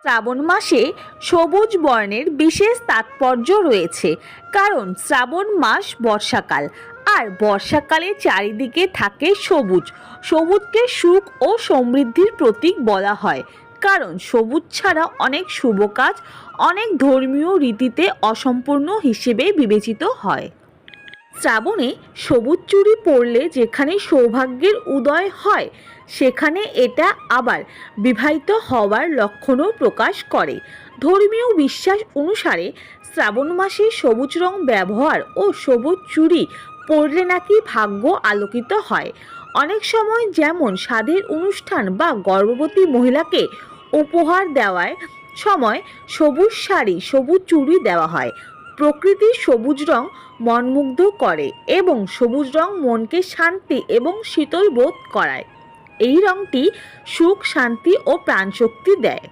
শ্রাবণ মাসে সবুজ বর্ণের বিশেষ তাৎপর্য রয়েছে, কারণ শ্রাবণ মাস বর্ষাকাল, আর বর্ষাকালে চারিদিকে থাকে সবুজ। সবুজকে সুখ ও সমৃদ্ধির প্রতীক বলা হয়, কারণ সবুজ ছাড়া অনেক শুভ কাজ অনেক ধর্মীয় রীতিতে অসম্পূর্ণ হিসেবে বিবেচিত হয়। শ্রাবণে সবুজ চুড়ি পরলে যেখানে সৌভাগ্যের উদয় হয়, সেখানে এটা আবার বিবাহিত হওয়ার লক্ষণও প্রকাশ করে। ধর্মীয় বিশ্বাস অনুসারে শ্রাবণ মাসে সবুজ রং ব্যবহার ও সবুজ চুড়ি পরলে নাকি ভাগ্য আলোকিত হয়। অনেক সময় যেমন স্বাদের অনুষ্ঠান বা গর্ভবতী মহিলাকে উপহার দেওয়ার সময় সবুজ শাড়ি, সবুজ চুড়ি দেওয়া হয়। প্রকৃতির সবুজ রং মনমুগ্ধ করে এবং সবুজ রং মনকে শান্তি এবং শীতল বোধ করায়। এই রংটি সুখ, শান্তি ও প্রাণশক্তি দেয়।